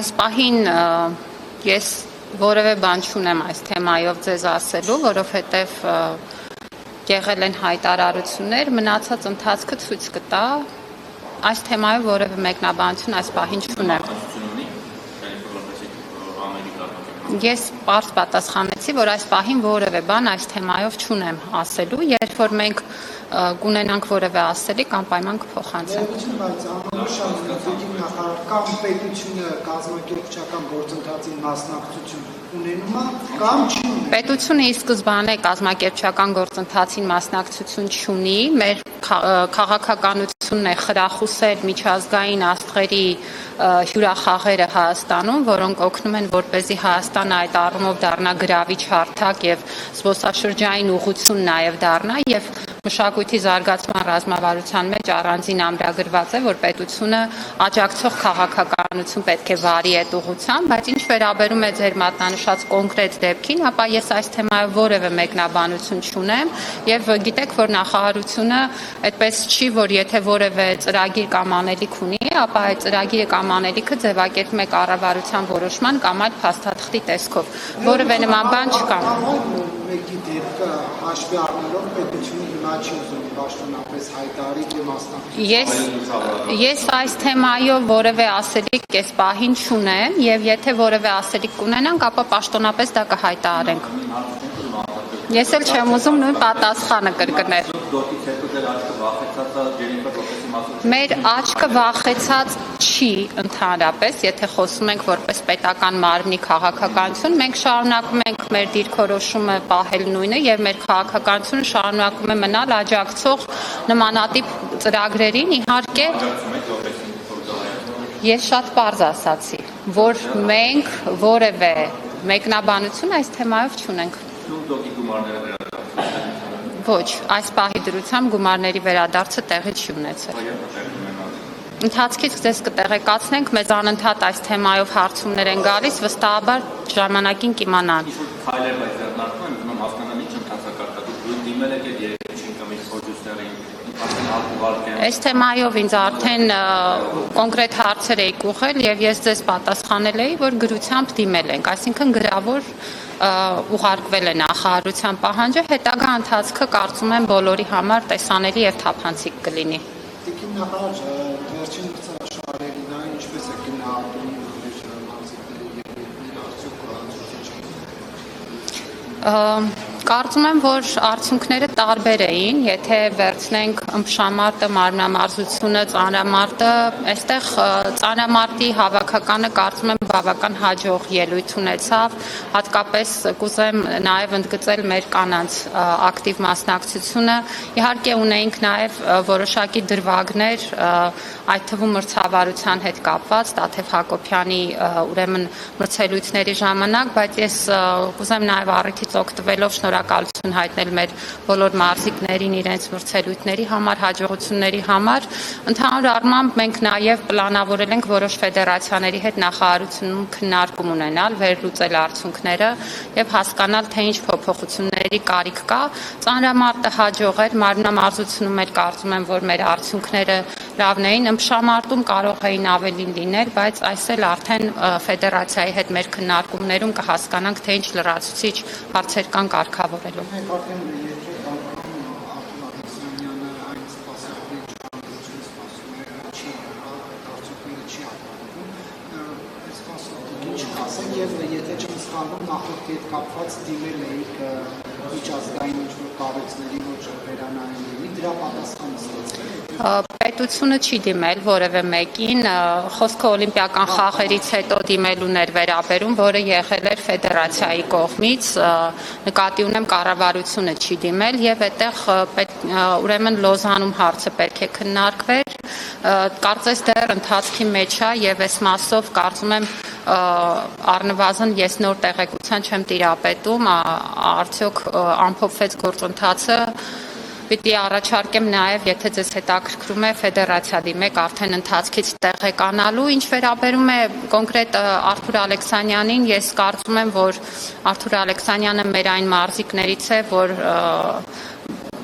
Այս պահին ես որևէ բան չունեմ այս թեմայով ձեզ ասելու, որովհետև եղել են հայտարարություններ, մնացած ընթացքը ցույց կտա, այս թեմայով որևէ մեկնաբանություն այս պահին չունեմ։ Ես պարզ պատասխանեցի, որ այս պահին որևէ բան այս թեմայով չունեմ ասելու, երբ որ մենք կունենանք որևէ ասելիք, անպայման կփոխանցենք։ Կամ պետությունը կազմակերպչական գործընթացին մասնակցություն ունենում է, կամ չի։ Պետությունը ի սկզբանե կազմակերպչական գործընթացին մասնակցություն չունի, մեր քաղաքականությունն է խրախուսել միջազգային աստղերի հյուրախաղերը Հայաստանում, որոնք օգնում են, որպեսզի Հայաստանը այդ առումով դառնա գրավիչ հարթակ եւ զբոսաշրջային ուղղություն նաեւ դառնա եւ մշակույթի զարգացման ռազմավարության մեջ առանձին ամրագրված է, որ պետությունը աջակցող քաղաքականություն պետք է վարի այդ ուղղությամբ, բայց ինչ վերաբերում է ձեր մատնանշած կոնկրետ դեպքին, ապա ես այս թեմայով որևէ մեկնաբանություն չունեմ եւ գիտեք, որ նախարարությունը այդպես չի, որ եթե որևէ ծրագիր կամ անելիք ունի, ապա այդ ծրագիրը կամ անելիքը ձևակերպում է կառավարության որոշման կամ այլ փաստաթղթի տեսքով։ Որևէ նման բան չկա։ Մեկի դեպքը հաշվի առնելով պետությունը հիմա չի ուզում պաշտոնապես հայտարարի եւ մասնակցի։ Ես այս թեմայով որևէ ասելիք այս պահին չունեմ եւ եթե որևէ ասելիք կունենանք, ապա պաշտոնապես դա կհայտարարենք։ Ես էլ չեմ ուզում նույն պատասխանը կրկնել։ Մեր աչքը վախեցած չի ընդհանրապես, եթե խոսում ենք որպես պետական մարմնի քաղաքականություն, մենք շարունակում ենք մեր դիրքորոշումը պահել նույնը եւ մեր քաղաքականությունը շարունակում է մնալ աջակցող նմանատիպ ծրագրերին, իհարկե ես շատ պարզ ասացի, որ մենք որևէ մեկնաբանություն այս թեմայով չունենք։ Ոչ, այս պահի դրությամբ գումարների վերադարձը տեղի չի ունեցել։ Ընթացքից ձեզ կտեղեկացնենք, մեզ անընդհատ այս թեմայով հարցումներ են գալիս, վստահաբար ժամանակին կիմանանք։ Այս թեմայով ինձ արդեն կոնկրետ հարցեր էիք ուղղել եւ ես ձեզ պատասխանել էի, որ գրությամբ դիմել ենք, այսինքն գրավոր ուղարկվել է նախարարության պահանջը, հետագա ընթացքը կարծում եմ բոլորի համար տեսանելի եւ թափանցիկ կլինի։ Տիկին նախարար, վերջին մրցաշարերին այն ինչպես է գնահատում Կարծում եմ, որ արդյունքները տարբեր էին, եթե վերցնենք ըմբշամարտը, մարմնամարզությունը, ծանրամարտը, այստեղ ծանրամարտի հավաքականը կարծում եմ բավական հաջող ելույթ ունեցավ, հատկապես կուզեմ նաև ընդգծել մեր կանանց ակտիվ մասնակցությունը, իհարկե ունեինք նաև որոշակի դրվագներ, այդ թվում մրցավարության հետ կապված, Տաթև Հակոբյանի ուրեմն մրցելույթների ժամանակ, բայց ես կուզեմ նաև առիթից օգտվելով շնորհակալություն հայտնել մեր բոլոր մարզիկներին իրենց մրցելույթների համար, հաջողությունների համար։ Ընդհանուր առմամբ մենք նաև պլանավորել ենք որոշ ֆեդերացիաների հետ նախարարությունում քննարկում ունենալ, վերլուծել արդյունքները եւ հասկանալ, թե ինչ փոփոխությունների կարիք կա։ Ծանրամարտը հաջող էր, մարմնամարզությունում էլ կարծում եմ, որ մեր արդյունքները լավն էին, ըմբշամարտում կարող էին ավելին լինել, բայց այս էլ արդեն ֆեդերացիայի հետ մեր քննարկումներում կհասկանանք, թե ինչ լրացուցիչ հարցեր կան կարգավորելու։ Եվ եթե չեմ սխալվում, նախորդ հետ կապված դիմել էիք միջազգային կառույցների ոչ վերանայելի, դրա պատասխանը ստացել։ Պետությունը չի դիմել որևէ մեկին, խոսքը օլիմպիական խաղերից հետո դիմելուն էր վերաբերում, որը եղել էր ֆեդերացիայի կողմից, նկատի ունեմ կառավարությունը չի դիմել եւ այդտեղ ուրեմն Լոզանում հարցը պետք է քննարկվեր, կարծես դեռ ընթացքի մեջ է եւ այս մասով կարծում եմ առնվազն ես նոր տեղեկության չեմ տիրապետում, արդյոք ամփոփվեց գործընթացը Պիտի առաջարկեմ նաև, եթե ձեզ հետաքրքրում է ֆեդերացիա դիմեք արդեն ընթացքից տեղեկանալու, ինչ վերաբերում է կոնկրետ Արթուր Ալեքսանյանին, ես կարծում եմ, որ Արթուր Ալեքսանյանը մեր այն մարզիկներից է, որ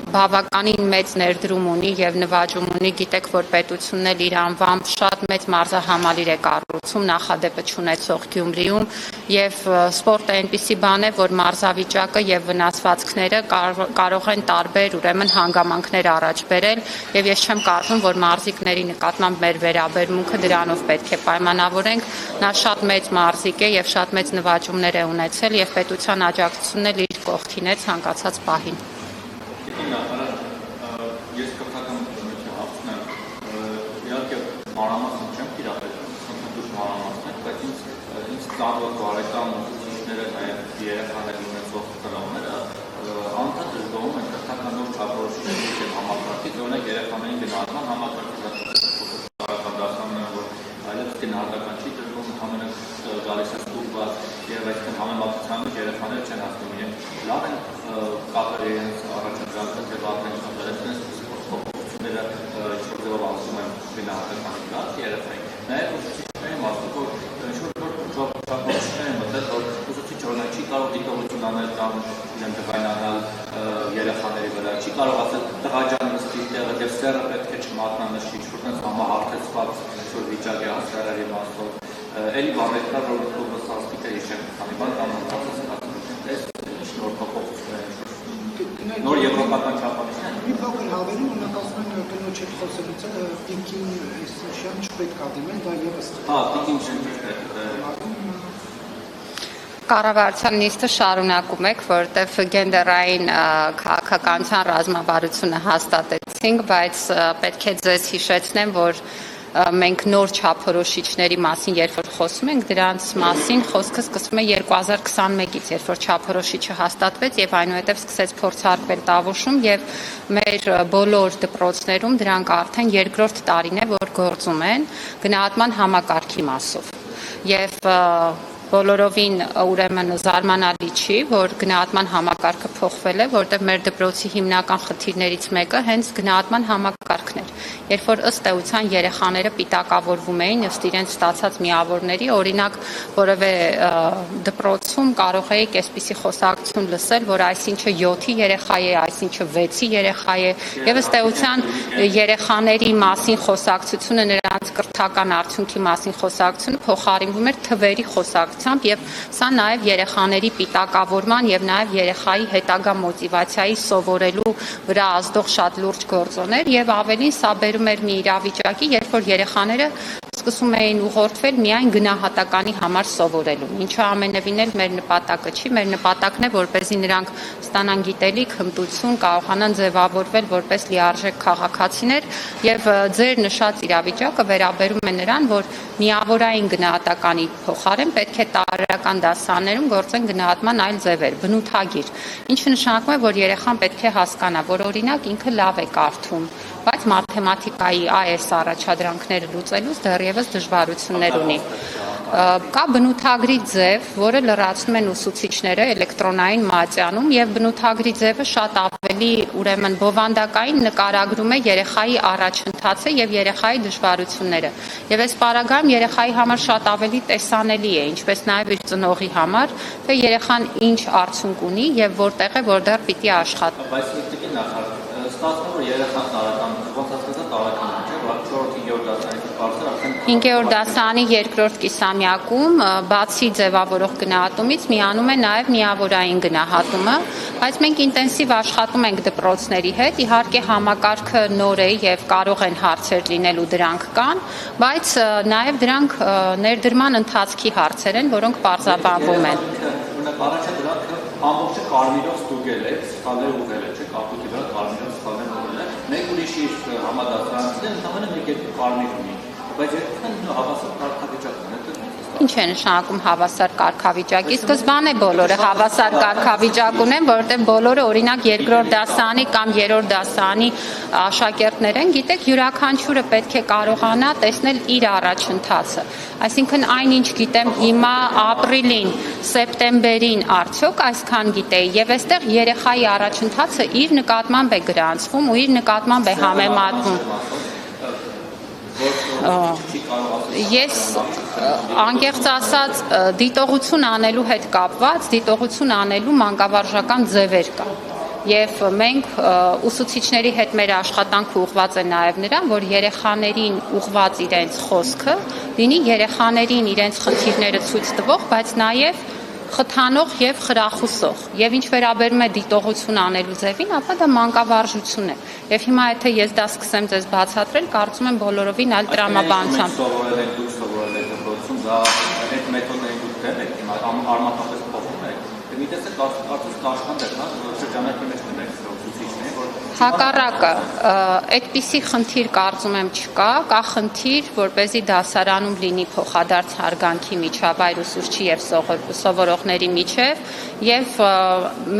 բավականին մեծ ներդրում ունի եւ նվաճում ունի, գիտեք, որ պետությունն էլ իր անվամբ շատ մեծ մարզահամալիր է կառուցում նախադեպը չունեցող Գյումրիում եւ սպորտը այնպիսի բան է, որ մարզավիճակը եւ վնասվածքները կարող են տարբեր ուրեմն հանգամանքներ առաջ բերել եւ ես չեմ կարծում, որ մարզիկների նկատմամբ մեր վերաբերմունքը դրանով պետք է պայմանավորենք, նա շատ մեծ մարզիկ է եւ շատ մեծ նվաճումներ է ունեցել եւ պետության աջակցությունն էլ իր կողքին է ցանկացած պահին։ Ես կրթական բնույթի հարցն եմ, իհարկե մանրամասն չեմ տիրապետում, դուք մանրամասն եք, բայց ինձ ծանոթ բարեկամ ուսուցիչները, նաև երեխաների ունեցող կրողները անդադ զգում են կրթական նոր չափորոշիչների և համակարգից, օրինակ երեխաներին գնահատման համակարգի դասարանները, որ այլևս գնահատական չի տրվում, ամենը գալիս է ստուգված և այսինքն համեմատության մեջ երեխաները չեն հասնում իրենք լավ են կապել իրենց առաջընթացը թե վարդեն կապելեցնես փոփոխությունները ինչ-որ ձևով ասում են գնահատականի դարձ երեխային։ Նաև ուսուցիչների մասը, որ ինչ-որ չափորոշիչներ են մտել, որ ուսուցիչ օրինակ չի կարող դիտողություն անել կամ իրեն դվայնանալ երեխաների վրա, չի կարող ասել տղա ջան նստի տեղը և սերը պետք է չմատնանշի, ինչ-որ տենց համահարթեցված ինչ-որ վիճակ է հասարարի մասով։ Էլի բաներ կա, որ ուսուցիչը սաստիկ է հիշեմ, քանի բան կամ նոր փոփոխություններ, նոր եվրոպական չափանիշներ։ Մի փոքր հավելում, օրինակ ասում են կնոջ հետ խոսելուց տիկին Շյան չպետք է դիմեն, դա ևս տիկին Շյան չպետք է։ Կառավարության նիստը շարունակում եք, որտեվ գենդերային քաղաքականության ռազմավարությունը հաստատեցինք, բայց պետք է ձեզ հիշեցնեմ, որ մենք նոր չափորոշիչների մասին, երբ որ խոսում ենք, դրանց մասին խոսքը սկսվում է 2021-ից, երբ որ չափորոշիչը հաստատվեց եւ այնուհետեւ սկսեց փորձարկվել Տավուշում եւ մեր բոլոր դպրոցներում դրանք արդեն երկրորդ տարին է, որ գործում են գնահատման համակարգի մասով։ Եվ բոլորովին ուրեմն զարմանալի չի, որ գնահատման համակարգը փոխվել է, որտեղ մեր դպրոցի հիմնական խնդիրներից մեկը հենց գնահատման համակարգն էր։ Երբ որ ըստ էության երեխաները պիտակավորվում էին ըստ իրենց ստացած միավորների, օրինակ որևէ դպրոցում կարող էիք այսպիսի խոսակցություն լսել, որ այսինչը 7-ի երեխա է, այսինչը 6-ի երեխա է, եւ ըստ էության երեխաների մասին խոսակցությունը, նրանց կրթական արդյունքի մասին խոսակցությունը փոխարինվում էր թվերի խոսակցությամբ եւ սա նաեւ երեխաների պիտակավորման եւ նաեւ երեխայի հետագա մոտիվացիայի սովորելու վրա ազդող շատ լուրջ գործոն էր եւ ավելին սա բերում էր մի իրավիճակի, երբ որ երեխաները սկսում էին ուղղորդվել միայն գնահատականի համար սովորելու, ինչը ամենևին էլ մեր նպատակը չի, մեր նպատակն է, որպեսզի նրանք ստանան գիտելիք, հմտություն, կարողանան ձևավորվել որպես լիարժեք քաղաքացիներ եւ ձեր նշած իրավիճակը վերաբերում է նրան, որ միավորային գնահատականի փոխարեն պետք է տարրական դասարաններում գործեն գնահատման այլ ձևեր, բնութագիր, ինչը նշանակում է, որ երեխան պետք է հասկանա, որ օրինակ ինքը լավ է կարդում, բայց մաթեմատիկայի այս առաջադրանքները լուծելուց դեռևս դժվարություններ ունի։ Կա բնութագրի ձև, որը լրացնում են ուսուցիչները էլեկտրոնային մատյանում եւ բնութագրի ձևը շատ ավելի ուրեմն բովանդակային նկարագրում է երեխայի առաջընթացը եւ երեխայի դժվարությունները։ Եվ այս պարագայում երեխայի համար շատ ավելի տեսանելի է, ինչպես նաեւ իր ծնողի համար, թե երեխան ինչ արդյունք ունի եւ որտեղ է, որտեղ պիտի աշխատի։ Բայց դեպի նախարար ստացվում որ երեխան տարեկան ոնց ասած տարեկան չէ, 4-5-րդ դասարանից բարձր արդեն 5-րդ դասարանի երկրորդ կիսամյակում բացի ձևավորող գնահատումից միանում է նաև միավորային գնահատումը, բայց մենք ինտենսիվ աշխատում ենք դպրոցների հետ, իհարկե համակարգը նոր է եւ կարող են հարցեր լինել ու դրանք կան, բայց նաև դրանք ներդրման ընթացքի հարցեր են, որոնք պարզաբանվում են։ Օրինակ առաջ դրանք ամբողջը կարմիրով ստուգել է, սխալներ ուղղել է, չէ՞, կապուտի վրա կարմիրով սխալներ ուղղել է։ Մեկ ուրիշի համադասարանցիները ընդհանրապես մեկ երկու կարմիր ունի, բայց երբեք հավասար կարգավիճակ ունի, դա Ինչ է նշանակում հավասար կարգավիճակի։ Սկզբանե բոլորը հավասար կարգավիճակ ունեն, որովհետև բոլորը օրինակ երկրորդ դասարանի կամ երրորդ դասարանի աշակերտներ են, գիտեք, յուրաքանչյուրը պետք է կարողանա տեսնել իր առաջընթացը։ Այսինքն այնինչ գիտեմ հիմա ապրիլին, սեպտեմբերին արդյոք այսքան գիտեի, եւ այստեղ երեխայի առաջընթացը իր նկատմամբ է գրանցվում ու իր նկատմամբ է համեմատվում։ Ես անկեղծ ասած դիտողություն անելու հետ կապված, դիտողություն անելու մանկավարժական ձևեր կա։ Եվ մենք ուսուցիչների հետ մեր աշխատանքը ուղղված է նաև նրան, որ երեխաներին ուղղված իրենց խոսքը լինի երեխաներին իրենց խնդիրները ցույց տվող, բայց նաև խթանող եւ խրախուսող։ Եվ ինչ վերաբերում է դիտողություն անելու ձևին, ապա դա մանկավարժություն է։ Եվ հիմա եթե ես դա սկսեմ ձեզ բացատրել, կարծում եմ բոլորովին այլ տրամաբանությամբ։ Սովորել եք դպրոցում, դա այդ մեթոդներին դուք դեմ եք, արմատապես փոխում եք։ Մի տեսեք կարծես կաշխանդ եք, շրջանակի մեջ ունեք ուսուցիչներ, որ Հակառակը, այդպիսի խնդիր կարծում եմ չկա, կա խնդիր, որպեսզի դասարանում լինի փոխադարձ հարգանքի միջավայր ուսուցչի եւ սովորողների միջև եւ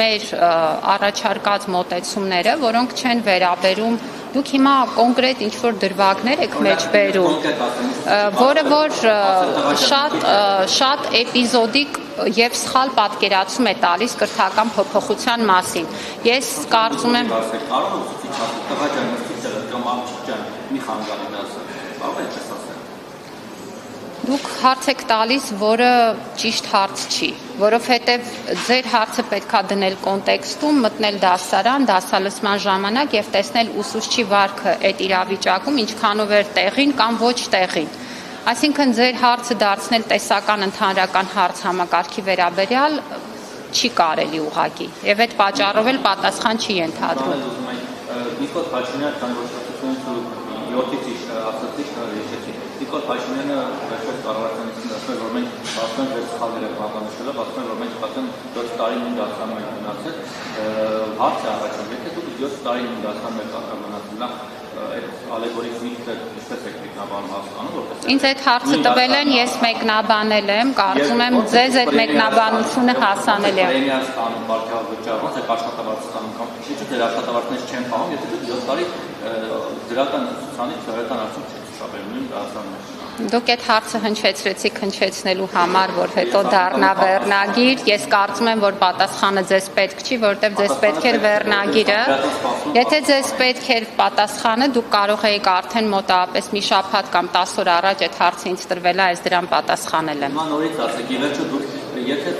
մեր առաջարկած մոտեցումները, որոնք չեն վերաբերում դուք հիմա կոնկրետ ինչ-որ դրվագներ եք մեջ բերում, որը որ շատ էպիզոդիկ եւ սխալ պատկերացում է տալիս կրթական փոփոխության մասին։ Ես կարծում եմ Դուք հարց եք տալիս, որը ճիշտ հարց չի, որովհետև ձեր հարցը պետքա դնել կոնտեքստում, մտնել դասարան, դասալսման ժամանակ եւ տեսնել ուսուցչի վարքը այդ իրավիճակում ինչքանով էր տեղին կամ ոչ տեղին։ Այսինքն ձեր հարցը դարձնել տեսական ընդհանրական հարց համակարգի վերաբերյալ չի կարելի ուղղակի եւ այդ պատճառով էլ պատասխան չի ենթադրվում։ Նիկոլ Փաշինյանը Նիկոլ Փաշինյանը վերջերս կառավարությունից ասել, որ մենք ասում ենք սխալները բավականացնելով, ասում ենք, որ մենք պատեն 7 տարի նույն դասարանում ենք մնացել, հարց է առաջանում, եթե դուք 7 տարի նույն դասարանում եք մնացել, նա այդ ալեգորիկ միտքը ինչպես եք մեկնաբանում հասկանում, որպես Ինձ այդ հարցը տվել են, ես մեկնաբանել եմ, կարծում եմ ձեզ այդ մեկնաբանությունը հասանել է։ Պրեմիա ստանում, պարտավոր վճարում, եք աշխատավարձ ստանում կամ ինչու դեր աշխատավարձներ չեն պահում, եթե դուք 7 տարի դրական ցուցանից թեորետական արդյունք չեք շաբերում նույն դասարանում։ Դուք այդ հարցը հնչեցրեցիք հնչեցնելու համար, որ հետո դառնա վերնագիր, ես կարծում եմ, որ պատասխանը ձեզ պետք չի, որովհետև ձեզ պետք էր վերնագիրը։ Եթե ձեզ պետք էր պատասխանը, դուք կարող եք արդեն մոտավորապես մի շաբաթ կամ 10 օր առաջ այդ հարցը ինձ տրվել է, այս դրան պատասխանել եմ։ Հիմա նորից ասեք, ի վերջո դուք եթե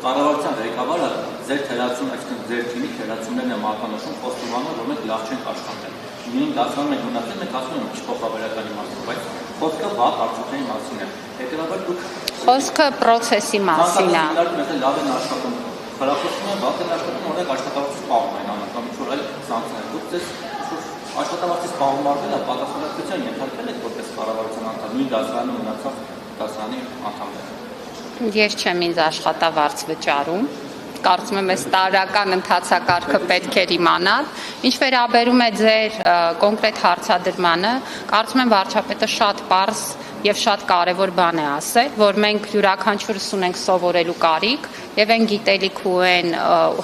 կառավարության ղեկավարը ձեր թերացում, այսինքն ձեր թիմի թերացումներն է մատնանշում, խոստովանում, որ մենք լավ չենք աշխատել։ Նույն դասարանում ենք մնացել, մենք ասում ենք ինչ փոխաբերականի մասին, բայց խոսքը վաղ արդյունքների մասին է։ Հետևաբար դուք Խոսքը process-ի մասին է։ Մենք լավ են աշխատում, խրախուսում են, վաղ են աշխատում, օրինակ աշխատավարձ սպառում են անում, ինչ որ այլ սանկցիաներ։ Դուք ձեզ աշխատավարձի սպառում արվել է, պատասխանատվության ենթարկել եք որպես կառավարության անդամ, նույն դասարանում մնացած դասարանի անդամներ։ Ես չեմ ինձ աշխատավարձ վճարում, կարծում եմ այս տարական ընթացակարգը պետք է իմանալ։ Ինչ վերաբերում է ձեր կոնկրետ հարցադրմանը, կարծում եմ վարչապետը շատ պարզ եւ շատ կարեւոր բան է ասել, որ մենք յուրաքանչյուրս ունենք սովորելու կարիք եւ այն գիտելիք ու այն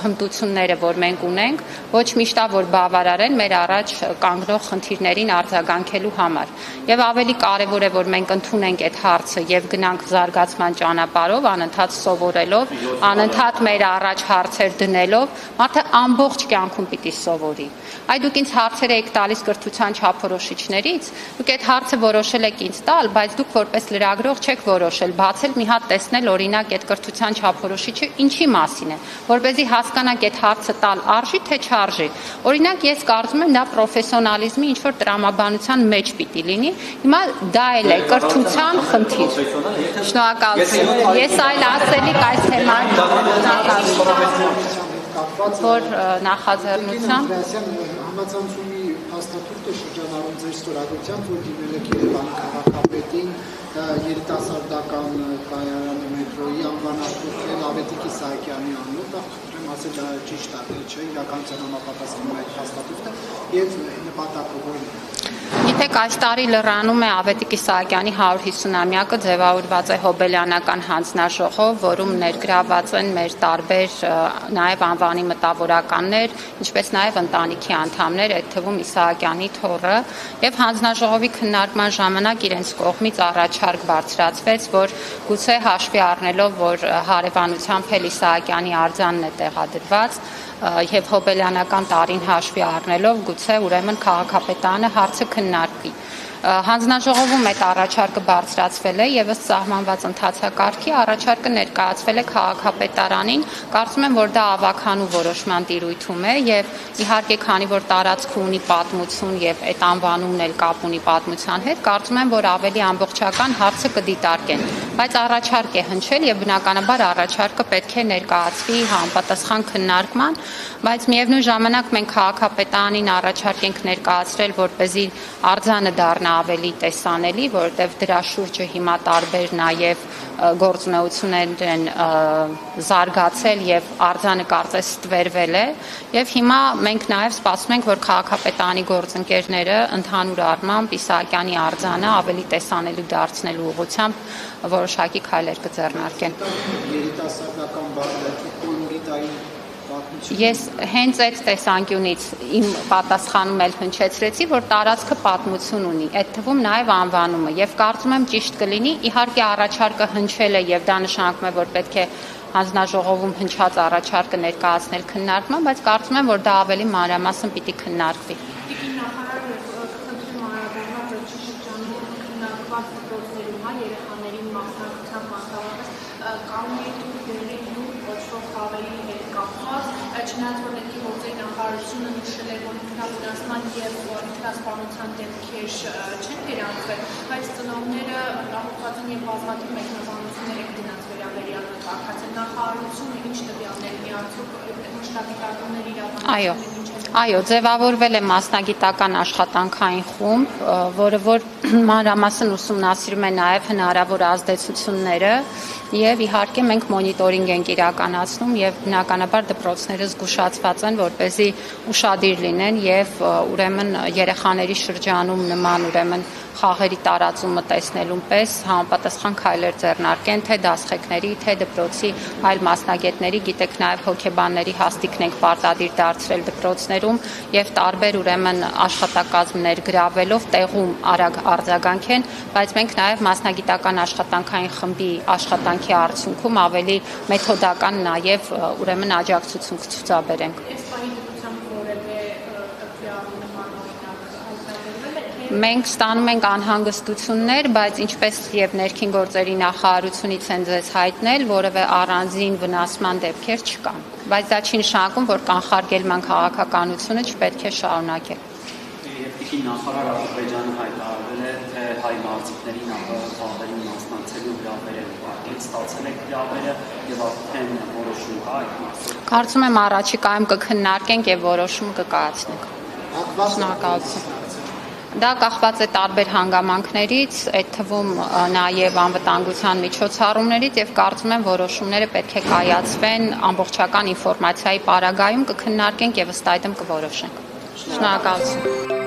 հմտությունները, որ մենք ունենք, ոչ միշտ որ բավարար են մեր առաջ կանգնող խնդիրներին արձագանքելու համար։ Եվ ավելի կարեւոր է, որ մենք ընդունենք այդ հարցը եւ գնանք զարգացման ճանապարհով, անընդհատ սովորելով, անընդհատ մեր առաջ հարցեր դնելով, մարդը ամբողջ կյանքում պիտի սովորի։ Այ դուք ինձ հարցեր եք տալիս կրթության չափորոշիչներից, դուք այդ հարցը որոշել եք ինձ տալ, բայց դուք որպես լրագրող չեք որոշել, բացել մի հատ տեսնել օրինակ այդ կրթության չափորոշիչը ինչի մասին է, որպեսզի հասկանաք այդ հարցը տալ արժի թե չարժի։ Օրինակ ես կարծում եմ դա պրոֆեսիոնալիզմի ինչ որ տրամաբանության մեջ պիտի լինի։ Հիմա դա էլ է կրթության խնդիր։ Շնորհակալություն։ Ես այլ ասելիք այս թեման որ նախաձեռնության համացանցումի հաստատույթը շրջանառում ձեր ստորագրությամբ, որ դիմել եք Երևանի քաղաքապետին երիտասարդական կայարանի մետրոյի անվանակոչել Ավետիք Իսահակյանի անունով, մասը դա ճիշտ է, չէ, իրականության համապատասխանում այդ հաստատությունը եւ նպատակը որն է։ Գիտեք, այս տարի լրանում է Ավետիք Իսահակյանի 150-ամյակը, ձևավորված է հոբելյանական հանձնաժողով, որում ներգրաված են մեր տարբեր նաև անվանի մտավորականներ, ինչպես նաև ընտանիքի անդամներ, այդ թվում Իսահակյանի թոռը, եւ հանձնաժողովի քննարկման ժամանակ իրենց կողմից առաջարկ բարձրացվեց, որ գուցե հաշվի առնելով, որ հարևանությամբ էլ Իսահակյանի արձանն է տեղադրված, եւ հոբելյանական տարին հաշվի առնելով գուցե ուրեմն քաղաքապետարանը հարցը քննարկվի։ Հանձնաժողովում այդ առաջարկը բարձրացվել է եւ ըստ սահմանված ընթացակարգի առաջարկը ներկայացվել է քաղաքապետարանին, կարծում եմ, որ դա ավականու որոշման տիրույթում է եւ իհարկե քանի որ տարածքը ունի պատմություն եւ այդ անվանումն էլ կապ ունի պատմության հետ, կարծում եմ, որ ավելի ամբողջական հարցը կդիտարկեն, բայց առաջարկ է հնչել եւ բնականաբար առաջարկը պետք է ներկայացվի համապատասխան քննարկման, բայց միևնույն ժամանակ մենք քաղաքապետարանին առաջարկ ենք ներկայացրել, որպեսզի արձանը դառնա ավելի տեսանելի, որովհետև դրա շուրջը հիմա տարբեր նաև գործունեություններ են զարգացել եւ արձանը կարծես ստվերվել է եւ հիմա մենք նաև սպասում ենք, որ քաղաքապետարանի գործընկերները ընդհանուր առմամբ Իսահակյանի արձանը ավելի տեսանելի դարձնելու ուղղությամբ որոշակի քայլեր կձեռնարկեն։ Երիտասարդական բաժնի կոլորիտային Ես հենց այդ տեսանկյունից իմ պատասխանում էլ հնչեցրեցի, որ տարածքը պատմություն ունի, այդ թվում նաև անվանումը, եւ կարծում եմ ճիշտ կլինի, իհարկե առաջարկը հնչել է եւ դա նշանակում է, որ պետք է հանձնաժողովում հնչած առաջարկը ներկայացնել քննարկման, բայց կարծում եմ, որ դա ավելի մանրամասն պիտի քննարկվի։ Չնայած որ ներքի գործերի նախարարությունը նշել է, որ ինքնավնասման եւ ինքնասպանության դեպքեր չեն գրանցվել, բայց ծնողները մտահոգված են եւ բազմաթիվ մեկնաբանություններ են գնաց վերաբերյալ նկատած նախարարությունը ինչ տվյալներ միացող մասնագիտականների իրավունքների Այո, ձևավորվել է մասնագիտական աշխատանքային խումբ, որը որ մանրամասն ուսումնասիրում է նաև հնարավոր ազդեցությունները եւ իհարկե մենք մոնիտորինգ ենք իրականացնում եւ բնականաբար դպրոցները զգուշացված են, որպեսզի ուշադիր լինեն եւ ուրեմն երեխաների շրջանում նման ուրեմն խաղերի տարածումը տեսնելուն պես համապատասխան քայլեր ձեռնարկեն թե դասղեկների, թե դպրոցի այլ մասնագետների, գիտեք նաև հոգեբանների հաստիքն ենք պարտադիր դարձրել դպրոցներում եւ տարբեր ուրեմն աշխատակազմներ գրավելով տեղում արագ արձագանքեն, բայց մենք նաև մասնագիտական աշխատանքային խմբի աշխատանքի արդյունքում ավելի մեթոդական նաև ուրեմն աջակցություն կցուցաբերենք։ Մենք ստանում ենք անհանգստություններ, բայց ինչպես եւ ներքին գործերի նախարարությունից են ձեզ հայտնել, որևէ առանձին վնասման դեպքեր չկան, բայց դա չի նշանակում, որ կանխարգելման քաղաքականությունը չպետք է շարունակել։ Երկրի նախարար Ադրբեջանը հայտարարել է, թե հայ մարզիկներին խաղերին մասնակցելու հրավերը ստացել է հրավերը եւ արդեն որոշում կա այդ մասով։ Կարծում եմ առաջիկայում կքննարկենք եւ որոշում կկայացնենք։ Շնորհակալություն։ Դա կախված է տարբեր հանգամանքներից, այդ թվում նաև անվտանգության միջոցառումներից եւ կարծում եմ որոշումները պետք է կայացվեն ամբողջական ինֆորմացիայի պարագայում կքննարկենք եւ ըստ այդմ կորոշենք։ Շնորհակալություն։